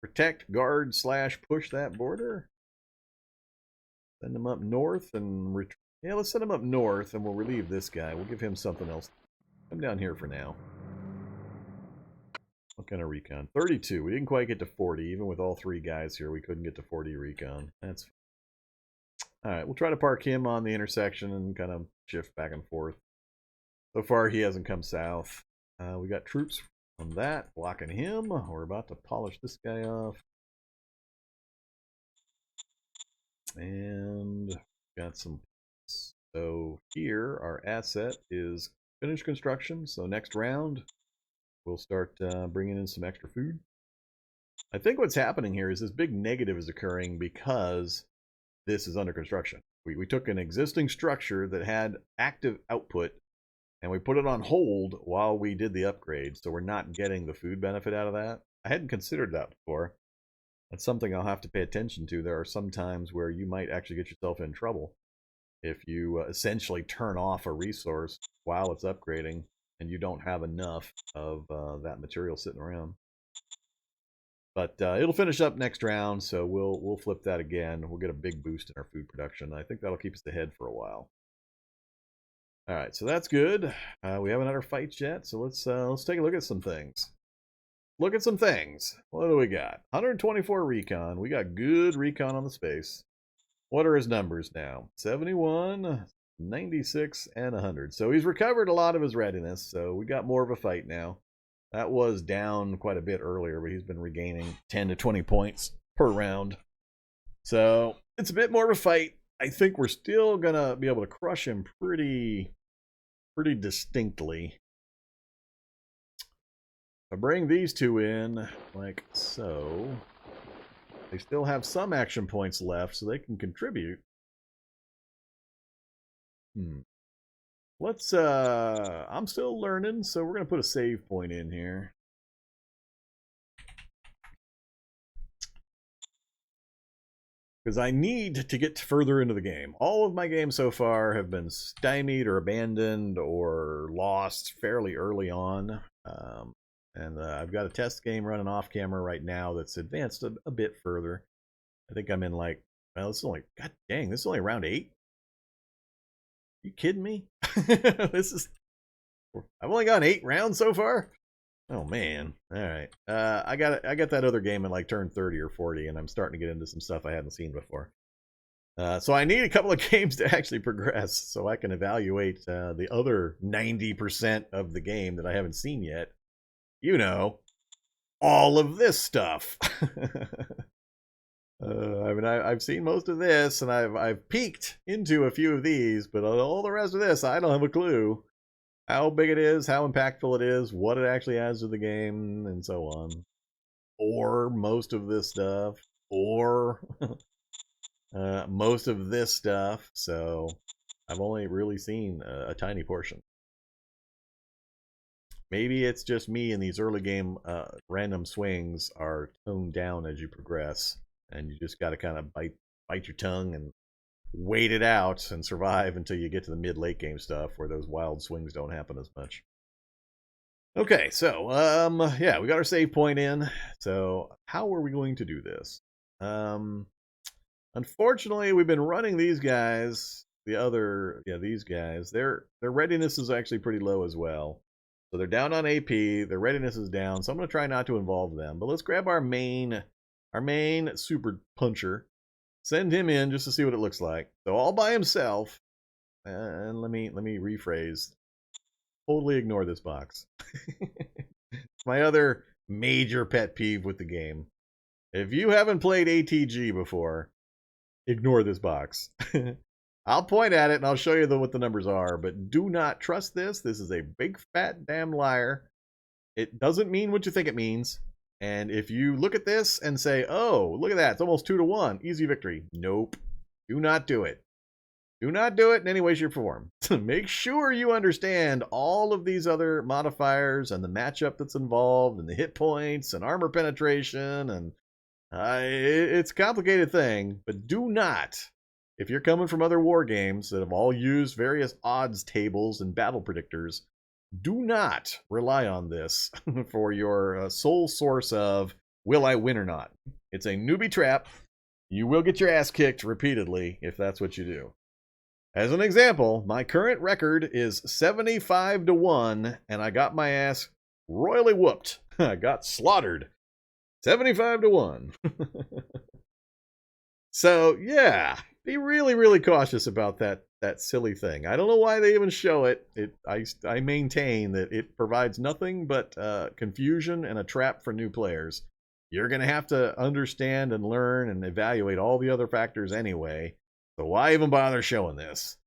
protect, guard, / push that border. Send them up north and yeah, let's send him up north and we'll relieve this guy. We'll give him something else. Come down here for now. What kind of recon? 32. We didn't quite get to 40. Even with all three guys here, we couldn't get to 40 recon. That's all right. We'll try to park him on the intersection and kind of shift back and forth. So far, he hasn't come south. We got troops on that, blocking him. We're about to polish this guy off. And got some. So here, our asset is finished construction. So next round, we'll start bringing in some extra food. I think what's happening here is this big negative is occurring because this is under construction. We took an existing structure that had active output and we put it on hold while we did the upgrade. So we're not getting the food benefit out of that. I hadn't considered that before. That's something I'll have to pay attention to. There are some times where you might actually get yourself in trouble if you essentially turn off a resource while it's upgrading and you don't have enough of that material sitting around. But it'll finish up next round, so we'll flip that again. We'll get a big boost in our food production. I think that'll keep us ahead for a while. All right, so that's good. We haven't had our fights yet, so let's take a look at some things. Look at some things. What do we got? 124 recon. We got good recon on the space. What are his numbers now? 71, 96, and 100. So he's recovered a lot of his readiness, so we got more of a fight now. That was down quite a bit earlier, but he's been regaining 10 to 20 points per round. So it's a bit more of a fight. I think we're still going to be able to crush him pretty distinctly. If I bring these two in, like so, they still have some action points left, so they can contribute. Let's, I'm still learning, so we're going to put a save point in here. Because I need to get further into the game. All of my games so far have been stymied or abandoned or lost fairly early on. And I've got a test game running off camera right now that's advanced a bit further. I think I'm in like, well, this is only, god dang, this is only round 8? You kidding me? I've only gone 8 rounds so far. Oh man! All right, I got that other game in like turn 30 or 40, and I'm starting to get into some stuff I hadn't seen before. So I need a couple of games to actually progress, so I can evaluate the other 90% of the game that I haven't seen yet. You know, all of this stuff. I mean, I've seen most of this, and I've peeked into a few of these, but all the rest of this, I don't have a clue. How big it is, how impactful it is, what it actually adds to the game, and so on. Or most of this stuff, or most of this stuff. So I've only really seen a tiny portion. Maybe it's just me, and these early game random swings are toned down as you progress, and you just got to kind of bite your tongue and wait it out and survive until you get to the mid-late game stuff where those wild swings don't happen as much. Okay, so yeah, we got our save point in. So how are we going to do this? Unfortunately, we've been running these guys, these guys, their readiness is actually pretty low as well. So they're down on AP, their readiness is down, so I'm going to try not to involve them. But let's grab our main super puncher, send him in just to see what it looks like. So all by himself, and let me rephrase. Totally ignore this box. My other major pet peeve with the game. If you haven't played ATG before, ignore this box. I'll point at it and I'll show you what the numbers are, but do not trust this. This is a big fat damn liar. It doesn't mean what you think it means. And if you look at this and say, oh, look at that, it's almost 2-1, easy victory. Nope. Do not do it. Do not do it in any way, shape, or form. Make sure you understand all of these other modifiers and the matchup that's involved and the hit points and armor penetration. And it's a complicated thing, but do not, if you're coming from other war games that have all used various odds tables and battle predictors, do not rely on this for your sole source of will I win or not. It's a newbie trap. You will get your ass kicked repeatedly if that's what you do. As an example, my current record is 75-1, and I got my ass royally whooped. I got slaughtered. 75-1. So, yeah, be really, really cautious about that silly thing. I don't know why they even show it. I maintain that it provides nothing but confusion and a trap for new players. You're going to have to understand and learn and evaluate all the other factors anyway. So why even bother showing this?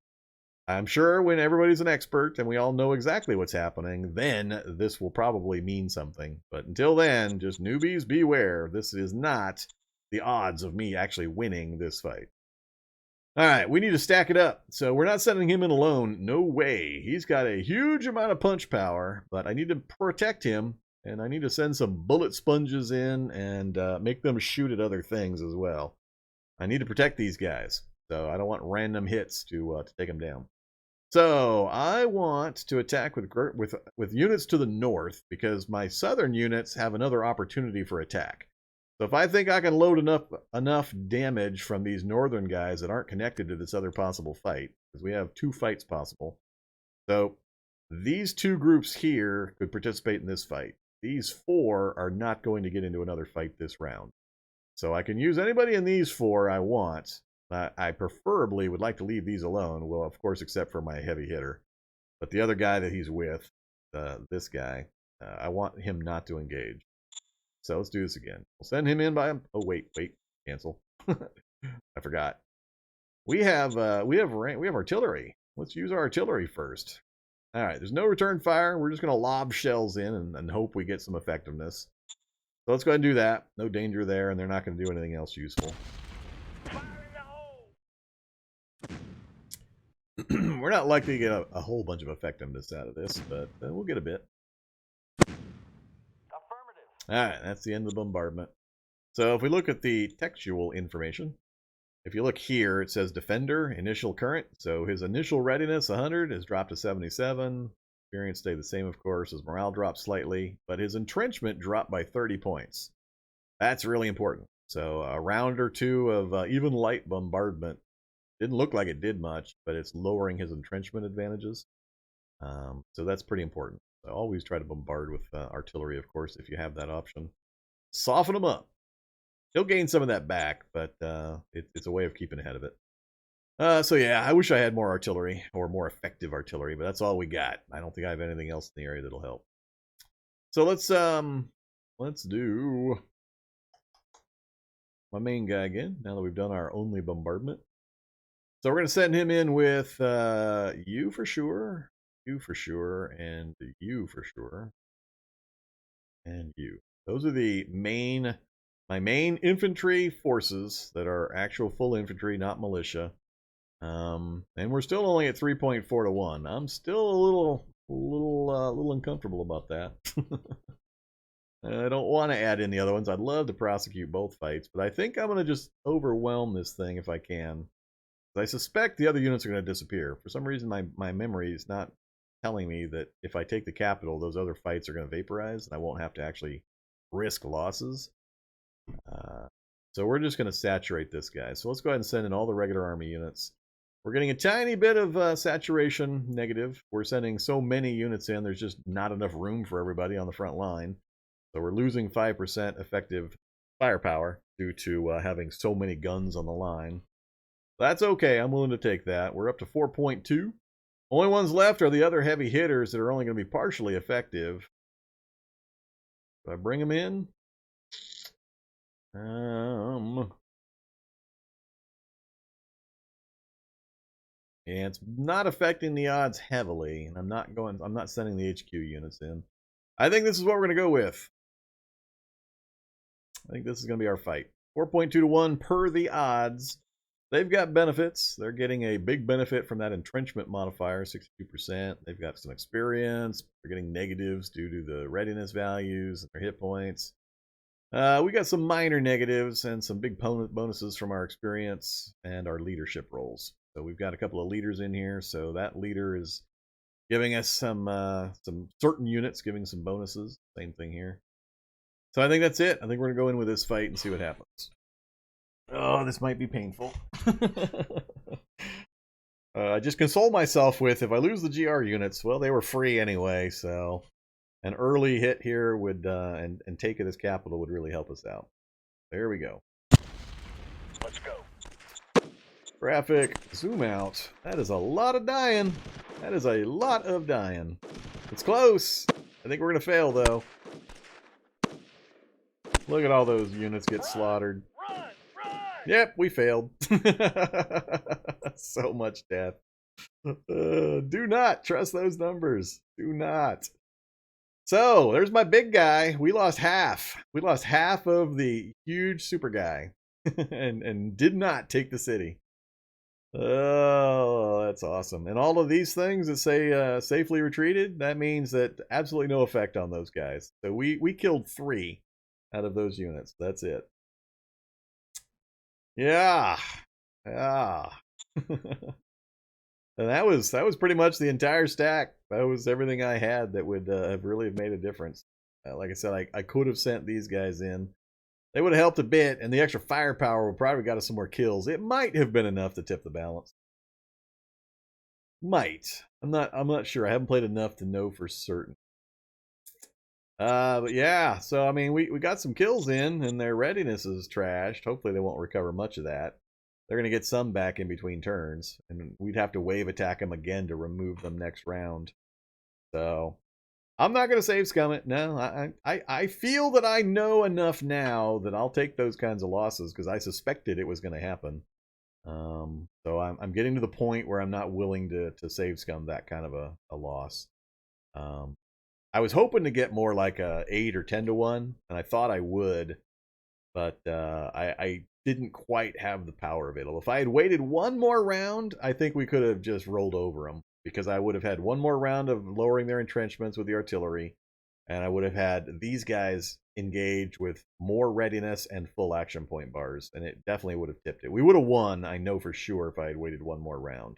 I'm sure when everybody's an expert and we all know exactly what's happening, then this will probably mean something. But until then, just newbies beware. This is not the odds of me actually winning this fight. All right, we need to stack it up. So we're not sending him in alone. No way. He's got a huge amount of punch power, but I need to protect him, and I need to send some bullet sponges in and make them shoot at other things as well. I need to protect these guys. So I don't want random hits to take them down. So I want to attack with units to the north because my southern units have another opportunity for attack. So if I think I can load enough damage from these northern guys that aren't connected to this other possible fight, because we have 2 fights possible. So these 2 groups here could participate in this fight. These 4 are not going to get into another fight this round. So I can use anybody in these 4 I want. I preferably would like to leave these alone. Well, of course, except for my heavy hitter. But the other guy that he's with, this guy, I want him not to engage. So let's do this again. We'll send him in by him. Oh, wait, cancel. I forgot. We have artillery. Let's use our artillery first. All right, there's no return fire. We're just going to lob shells in and hope we get some effectiveness. So let's go ahead and do that. No danger there, and they're not going to do anything else useful. We're not likely to get a whole bunch of effectiveness out of this, but we'll get a bit. Affirmative. Alright, that's the end of the bombardment. So if we look at the textual information, if you look here, it says Defender, initial current. So his initial readiness, 100, has dropped to 77. Experience stayed the same, of course. His morale dropped slightly, but his entrenchment dropped by 30 points. That's really important. So a round or 2 of even light bombardment didn't look like it did much, but it's lowering his entrenchment advantages. So that's pretty important. So always try to bombard with artillery, of course, if you have that option. Soften them up. He'll gain some of that back, but it's a way of keeping ahead of it. So yeah, I wish I had more artillery, or more effective artillery, but that's all we got. I don't think I have anything else in the area that'll help. So let's do my main guy again, now that we've done our only bombardment. So we're going to send him in with you for sure, you for sure, and you for sure, and you. Those are my main infantry forces that are actual full infantry, not militia. And we're still only at 3.4 to 1. I'm still a little uncomfortable about that. I don't want to add in the other ones. I'd love to prosecute both fights, but I think I'm going to just overwhelm this thing if I can. I suspect the other units are going to disappear. For some reason, my memory is not telling me that if I take the capital, those other fights are going to vaporize, and I won't have to actually risk losses. So we're just going to saturate this guy. So let's go ahead and send in all the regular army units. We're getting a tiny bit of saturation negative. We're sending so many units in, there's just not enough room for everybody on the front line. So we're losing 5% effective firepower due to having so many guns on the line. That's okay. I'm willing to take that. We're up to 4.2. Only ones left are the other heavy hitters that are only going to be partially effective. Do I bring them in? Yeah, it's not affecting the odds heavily, and I'm not sending the HQ units in. I think this is what we're going to go with. I think this is going to be our fight. 4.2 to 1 per the odds. They've got benefits. They're getting a big benefit from that entrenchment modifier, 62%. They've got some experience. They're getting negatives due to the readiness values and their hit points. We got some minor negatives and some big bonuses from our experience and our leadership roles. So we've got a couple of leaders in here. So that leader is giving us some certain units, giving some bonuses. Same thing here. So I think that's it. I think we're going to go in with this fight and see what happens. Oh, this might be painful. I just console myself with, if I lose the GR units, well, they were free anyway, so an early hit here would and take it as capital would really help us out. There we go. Let's go. Graphic, zoom out. That is a lot of dying. That is a lot of dying. It's close. I think we're going to fail, though. Look at all those units get slaughtered. Yep, we failed. So much death. Do not trust those numbers. Do not. So, there's my big guy. We lost half. We lost half of the huge super guy. and did not take the city. Oh, that's awesome. And all of these things that say safely retreated, that means that absolutely no effect on those guys. So we killed 3 out of those units. That's it. Yeah. Ah. And that was pretty much the entire stack. That was everything I had that would have really made a difference. Like I said, I could have sent these guys in. They would have helped a bit, and the extra firepower would probably got us some more kills. It might have been enough to tip the balance. Might. I'm not sure. I haven't played enough to know for certain. But yeah, so I mean, we got some kills in, and their readiness is trashed. Hopefully, they won't recover much of that. They're gonna get some back in between turns, and we'd have to wave attack them again to remove them next round. So I'm not gonna save scum it. No, I feel that I know enough now that I'll take those kinds of losses because I suspected it was gonna happen. So I'm getting to the point where I'm not willing to save scum that kind of a loss. Um, I was hoping to get more like a 8 or 10 to 1, and I thought I would, but I didn't quite have the power available. If I had waited one more round, I think we could have just rolled over them because I would have had one more round of lowering their entrenchments with the artillery, and I would have had these guys engage with more readiness and full action point bars, and it definitely would have tipped it. We would have won, I know for sure, if I had waited one more round.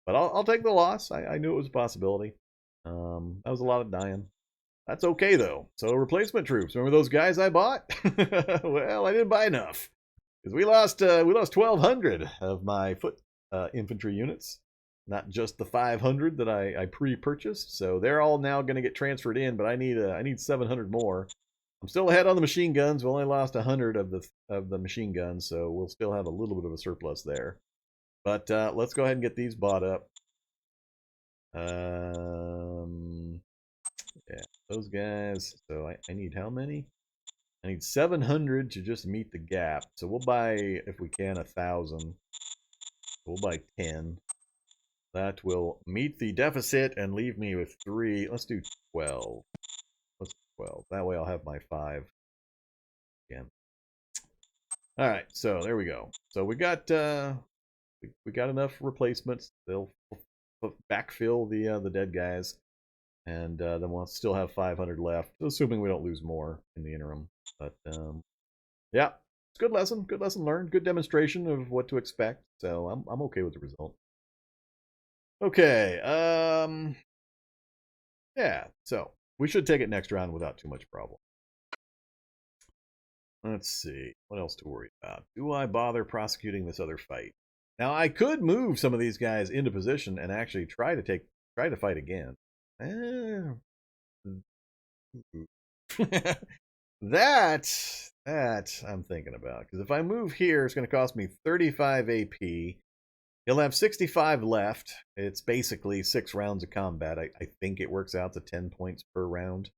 But I'll take the loss. I knew it was a possibility. That was a lot of dying. That's okay though. So replacement troops. Remember those guys I bought? Well, I didn't buy enough because we lost 1,200 of my foot infantry units, not just the 500 that I pre-purchased. So they're all now going to get transferred in, but I need 700 more. I'm still ahead on the machine guns. We only lost 100 of the machine guns, so we'll still have a little bit of a surplus there. But let's go ahead and get these bought up. Yeah, those guys. So I need how many? I need 700 to just meet the gap. So we'll buy, if we can, 1,000. We'll buy 10. That will meet the deficit and leave me with 3. Let's do 12. Let's do 12. That way I'll have my 5 again. All right, so there we go. So we got enough replacements. They'll backfill the dead guys, and then we'll still have 500 left, assuming we don't lose more in the interim. But yeah, it's a good lesson learned, good demonstration of what to expect. So I'm okay with the result. Okay, yeah, so we should take it next round without too much problem. Let's see, what else to worry about? Do I bother prosecuting this other fight? Now I could move some of these guys into position and actually try to fight again. That I'm thinking about, because if I move here, it's going to cost me 35 AP. He'll have 65 left. It's basically 6 rounds of combat. I think it works out to 10 points per round.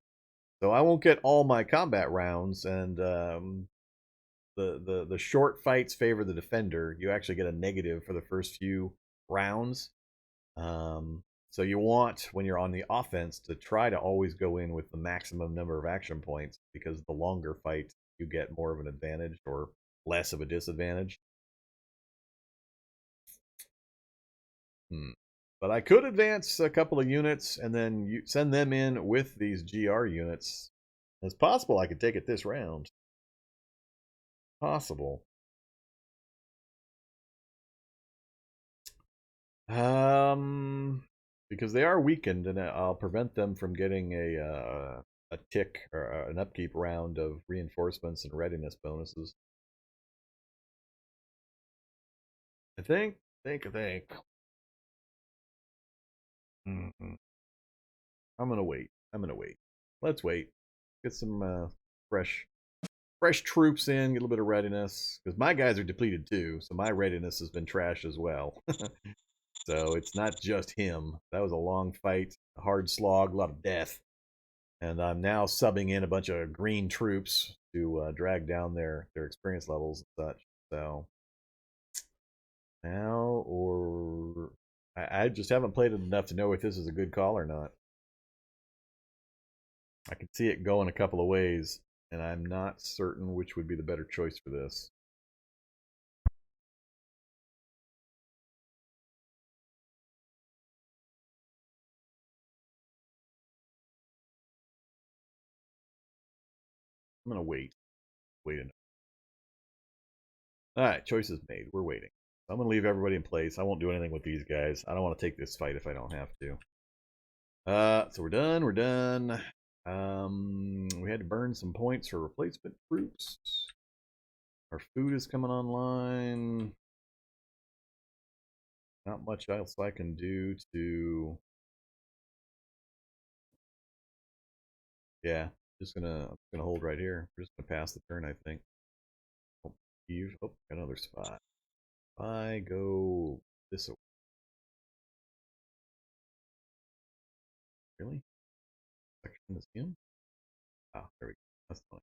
So I won't get all my combat rounds, and the short fights favor the defender. You actually get a negative for the first few rounds. So you want, when you're on the offense, to try to always go in with the maximum number of action points, because the longer fight, you get more of an advantage or less of a disadvantage. But I could advance a couple of units and then send them in with these GR units. It's possible I could take it this round. Possible. Because they are weakened, and I'll prevent them from getting a tick or an upkeep round of reinforcements and readiness bonuses. I think. Mm-hmm. I'm gonna wait. Let's wait. Get some fresh troops in. Get a little bit of readiness, because my guys are depleted too. So my readiness has been trashed as well. So it's not just him. That was a long fight, a hard slog, a lot of death. And I'm now subbing in a bunch of green troops to drag down their experience levels and such. So now, or I just haven't played it enough to know if this is a good call or not. I can see it going a couple of ways, and I'm not certain which would be the better choice for this. I'm gonna wait. Wait a minute. All right, choice is made. We're waiting. I'm gonna leave everybody in place. I won't do anything with these guys. I don't want to take this fight if I don't have to. So we're done. We're done. We had to burn some points for replacement troops. Our food is coming online. Not much else I can do to. Yeah, I'm gonna hold right here. We're just gonna pass the turn, I think. Oh, Eve. Oh, another spot. I go this way. Really? Section is him? Ah, there we go. That's fine.